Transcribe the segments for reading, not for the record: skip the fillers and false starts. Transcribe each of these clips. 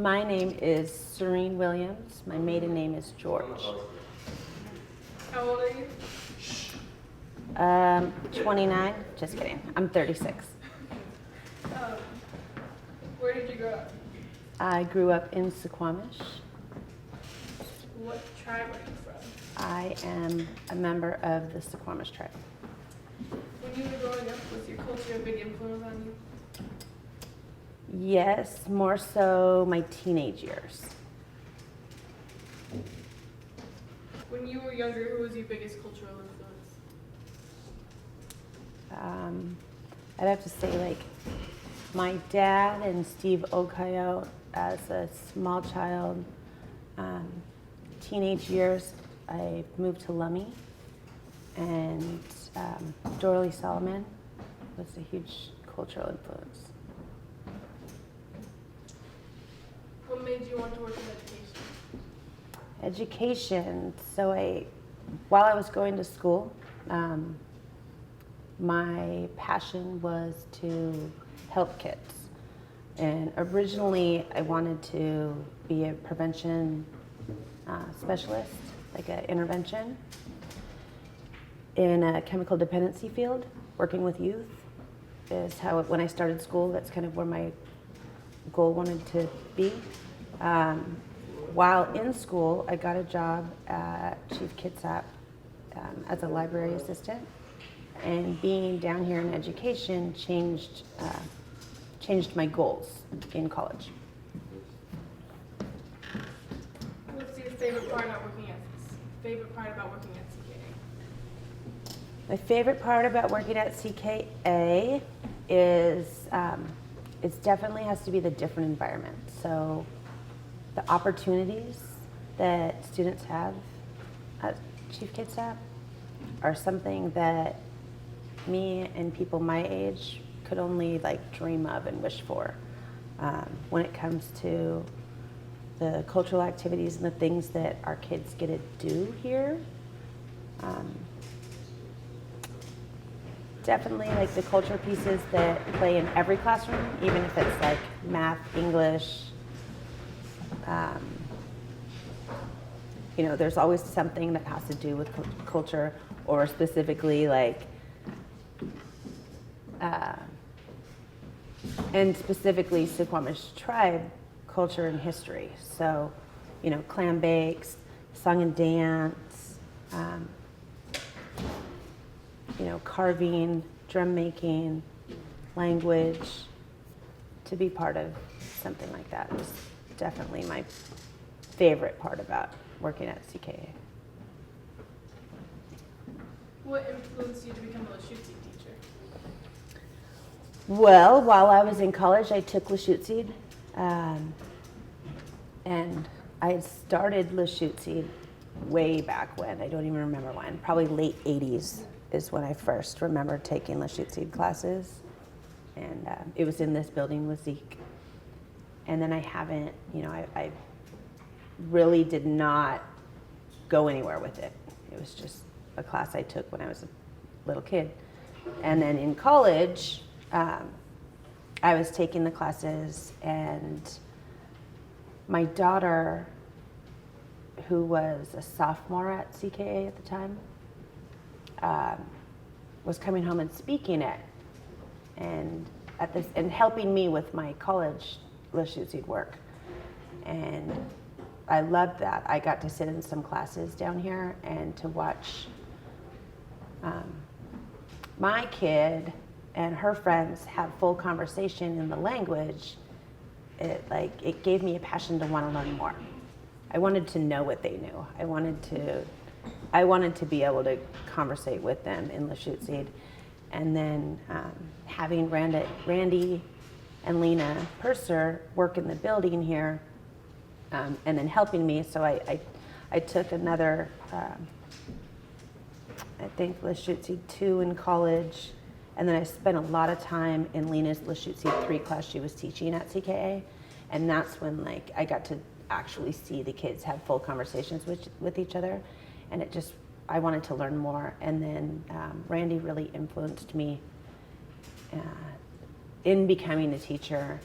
My name is Serene Williams. My maiden name is George. How old are you? 29. Just kidding. I'm 36. Where did you grow up? I grew up in Suquamish. What tribe are you from? I am a member of the Suquamish tribe. When you were growing up, was your culture a big influence on you? Yes, more so my teenage years. When you were younger, who was your biggest cultural influence? I'd have to say like my dad and Steve Okayo as a small child. Teenage years, I moved to Lummi, and Dorley Solomon was a huge cultural influence. What made you want to work in education? Education. So while I was going to school, my passion was to help kids. And originally I wanted to be a prevention specialist, like an intervention in a chemical dependency field. Working with youth is how, when I started school, that's kind of where my goal wanted to be. While in school, I got a job at Chief Kitsap as a library assistant, and being down here in education changed my goals in college. What's your favorite part about working at CKA? My favorite part about working at CKA is it definitely has to be the different environment. So the opportunities that students have at Chief Kitsap are something that me and people my age could only like dream of and wish for. When it comes to the cultural activities and the things that our kids get to do here, definitely like the culture pieces that play in every classroom, even if it's like math, English. There's always something that has to do with culture, or specifically like, and specifically Suquamish tribe culture and history. So, clam bakes, song and dance, carving, drum making, language. To be part of something like that is definitely my favorite part about working at CKA. What influenced you to become a Lashutsi teacher? Well, while I was in college, I took Lashutsi, and I had started Lashutsi way back when. I don't even remember when. Probably late 80s is when I first remember taking Lashutsi classes, and it was in this building with Zeke. And then I haven't, I really did not go anywhere with it. It was just a class I took when I was a little kid. And then in college, I was taking the classes, and my daughter, who was a sophomore at CKA at the time, was coming home and speaking it, and helping me with my college Lashutsi work. And I loved that. I got to sit in some classes down here and to watch my kid and her friends have full conversation in the language. It gave me a passion to want to learn more. I wanted to know what they knew. I wanted to be able to conversate with them in Lashutsi. And then having Randy and Lena Purser work in the building here, and then helping me. So I took another, I think Lashutsi 2 in college, and then I spent a lot of time in Lena's Lashutsi 3 class she was teaching at CKA, and that's when I got to actually see the kids have full conversations with each other, and I wanted to learn more. And then Randy really influenced me in becoming a teacher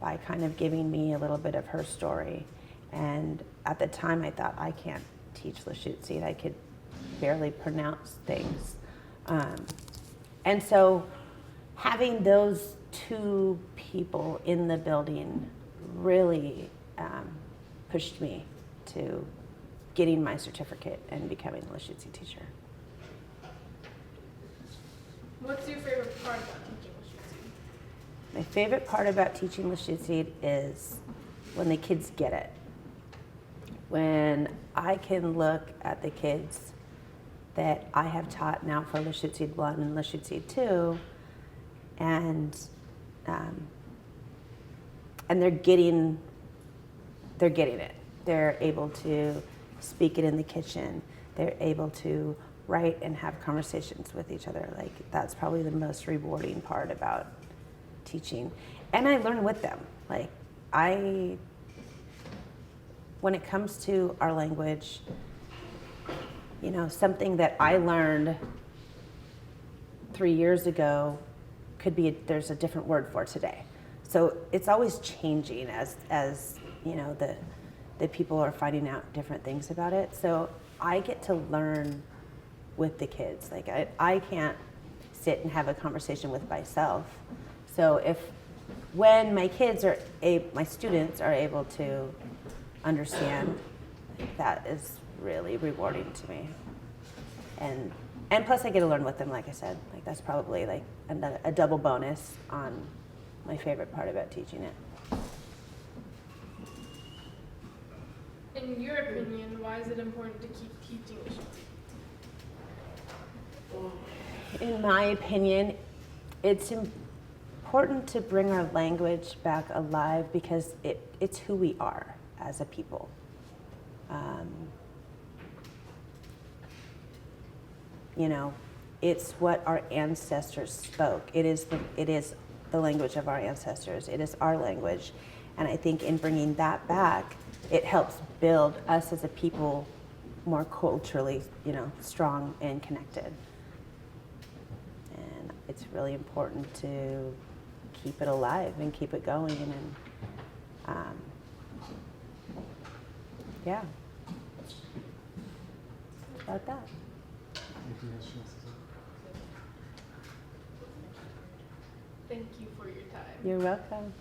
by kind of giving me a little bit of her story. And at the time, I thought, I can't teach Lashutsi. I could barely pronounce things. And so having those two people in the building really pushed me to getting my certificate and becoming a Lashutsi teacher. What's your favorite part about teaching Lashutsi? My favorite part about teaching Lashutsi is when the kids get it. When I can look at the kids that I have taught now for Lashutsi 1 and Lashutsi 2, and they're getting it. They're able to speak it in the kitchen. They're able to write and have conversations with each other. Like, that's probably the most rewarding part about teaching. And I learn with them. Like, when it comes to our language, you know, something that I learned 3 years ago could be, there's a different word for today. So it's always changing as you know, the people are finding out different things about it. So I get to learn with the kids. Like, I can't sit and have a conversation with myself. So when my students are able to understand, that is really rewarding to me. And plus I get to learn with them, like I said. Like, that's probably like a double bonus on my favorite part about teaching it. In your opinion, why is it important to keep teaching Lashutsi? In my opinion, it's important to bring our language back alive because it's who we are as a people. You know, it's what our ancestors spoke. It is the language of our ancestors. It is our language. And I think in bringing that back, it helps build us as a people more culturally, you know, strong and connected. And it's really important to keep it alive and keep it going. And yeah, about that. Thank you for your time. You're welcome.